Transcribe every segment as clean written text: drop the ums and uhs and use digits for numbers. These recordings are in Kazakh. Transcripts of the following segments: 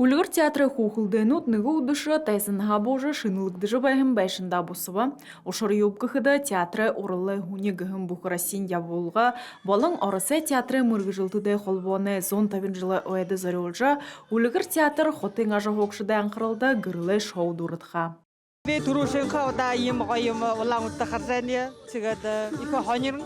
Улигар театры хухылденут ныгы удышы тайсынха божы шынылыгдыжы байхым байшында босыва. Ошыр юбкахыда театры урылы хунигыхым бухарасин ябулға болың орысы театры мыргыжылтыдай холбоны зон табин жылы ойды зарылжа улигар театр хотын ажы хокшыда анқырылда гырлы шоу дурытха. Би турушынха да им уламытта харзания цигада ика ханер.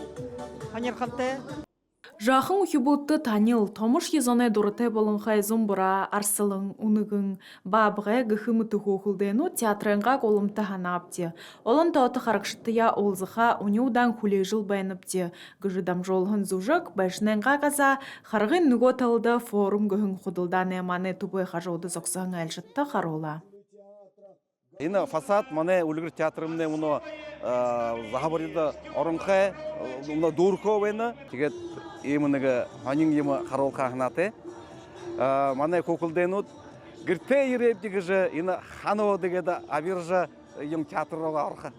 Жақын ухибутты танил, томыш езоне дұрытай болын хайзун бұра, арсылың, уныгың, бабығы гыхымыты хухылдену театрынға қолымты ханапте. Олын тауты харакшыттыя олзыға униудан хуле жыл байныпте. Гыжыдам жолғын зужық, байшыненға қаза, харғын нүго талды форум гыхын худылдан эманы тубой хажауды зоқсағын әлжітті харола. Ина фасад мане улигар театрымне уно захабарida орынхай уно дурко вена тигет имыныга ханин ема харол хахнате мане кокулденут гирте иреп дигеже ина хано дигеда авиржа ем театрова арха.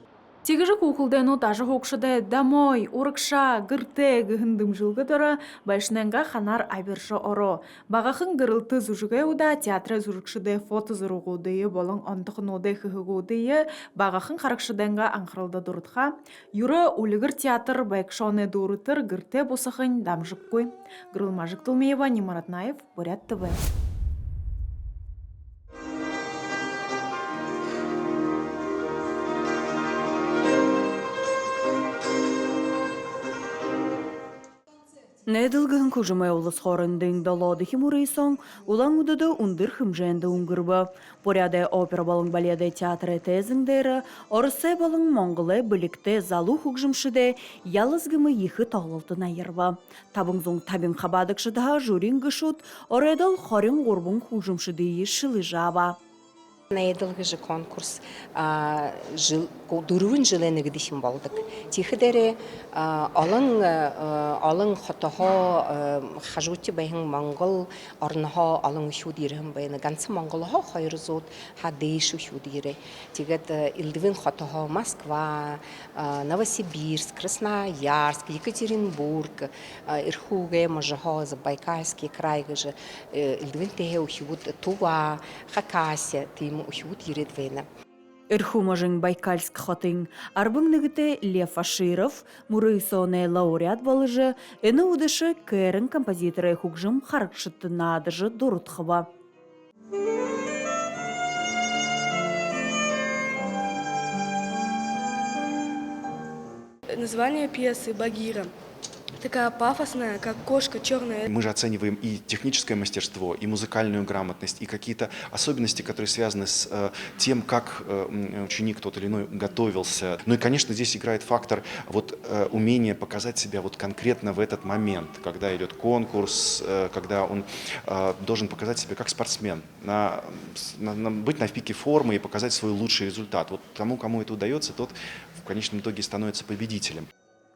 Тегежі кукылдену тажы хокшыда дамой, урыкша, гырте гыхындым жылгыдыры байшыненға ханар аберші оро. Бағақын гырылты зужыға уда театры зужықшыда фото зырығудыйы болың онтықын одай хығығудыйы бағақын қарықшыденға аңқырылды дұрытха. Юры улигыр театр байкшоны дұрытыр гырте босықын дамжық қой. Гырылмажық Тылмеева, Немаратнаев, Бурят ТВ. Недылгын күжімай олыс хорындың далады химурейсон, улан удады ундыр хымженді унгырбы. Поряды опера балың баледы театры тезіндері, орысы балың моңғылы білікті залу хұқжымшыды ялызгымы ехі тағылтын айырбы. Табың зоң табин қабадықшыда журин гышут, оредал хорин ғорбың хұқжымшыды ешілі жаба. Неділгі жы конкурс дұруын жылыны гідішім болдық. Тихідері алың хотығы қажуты байын Моңғол орныға алың үшудерім байыны. Гансы Моңғолыға қайыр зод хадейш үшудері. Тегет илдівін хотығы Москва, Новосибирск, Красноярск, Екатеринбург, Ирхуге, Можығы, Забайкальский край гыжы илдівін теге үшуд Тува, Хакасия, Ухют Ередвена. Ирхумажың Байкальск хотың арбың нүгіті Лев Аширов, Мурыйсоне лауреат балыжы, әні удышы кәрін композиторы хұқжым харықшытты надыжы дұрытқыба. Название пьесы «Багира». Такая пафосная, как кошка черная. Мы же оцениваем и техническое мастерство, и музыкальную грамотность, и какие-то особенности, которые связаны с тем, как ученик тот или иной готовился. Ну и, конечно, здесь играет фактор умения показать себя конкретно в этот момент, когда идет конкурс, когда он должен показать себя как спортсмен, быть на пике формы и показать свой лучший результат. Вот тому, кому это удается, тот в конечном итоге становится победителем.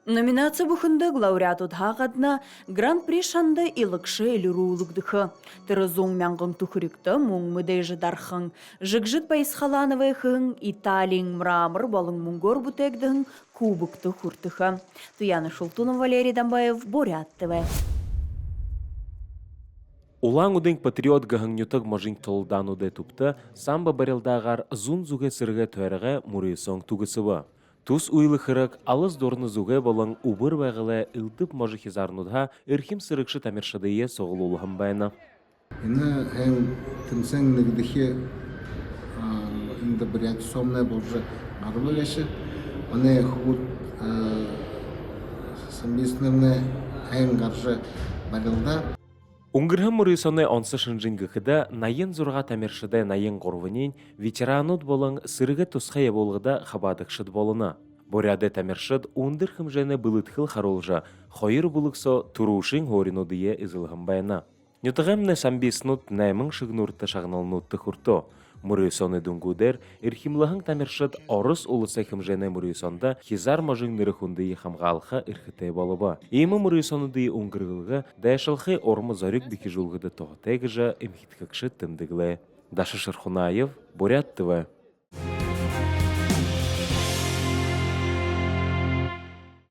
Номинация бұхынды лауреат ұдхақ адына Гран-при шанды илікші әліру ұлығдықы. Тірі зоң мәңгін түхірікті мұң мүдейжі дарқың. Жықжыт байысқалановай хың, Италияң мрамыр балың мұңгор бұтегдіғын кубықты құртықы. Туяны Шултунов, Валерий Дамбаев, Бурят ТВ. Улаң ұдың патриот ғың нютық можың толдан ұды тұпты, самба барелдағар зун зуге сырғы төрігі Мурыйсон туғысывы. Тус уйлы хырык алыс дорны зуге болың убыр вәғілі үлдіп можы хизарнудға үрхім сырықшы тамиршадыйе соғыл улығым байына. Ина әң тімсәң нүгдіхе инді біряты сомны болжы арбы ләші. Оны худ самбесінімні әң қаржы барылда. Уңгырхым Мурыйсоны онсы шынжын гықыда найын зұрға тамиршыды найын ғорвынен ветерануд болың сырығы тұсқая болғыда қабадықшыд болыны. Боряды тамиршыд ундырхым жәні бұлытқыл қаролжа, қойыр бұлықсо тұрушын ғоринудые изылғым байына. Нютығымны самбеснут наймың шығынурты шағыналнутты құрто. Мурыйсоны дүнгудер, ирхимлahың тамиршыд орыс улысы хымжене Мурыйсонда хизар можың нырыхундыйы хамғалға ирхіте болыба. Имы Мурыйсонудыйы уңгырғылға дайшылхы ормы зарюк бекі жулғыды тоғытайгыжа имхиткакшы тындыглы. Даша Шырхунаев, Бурят ТВ.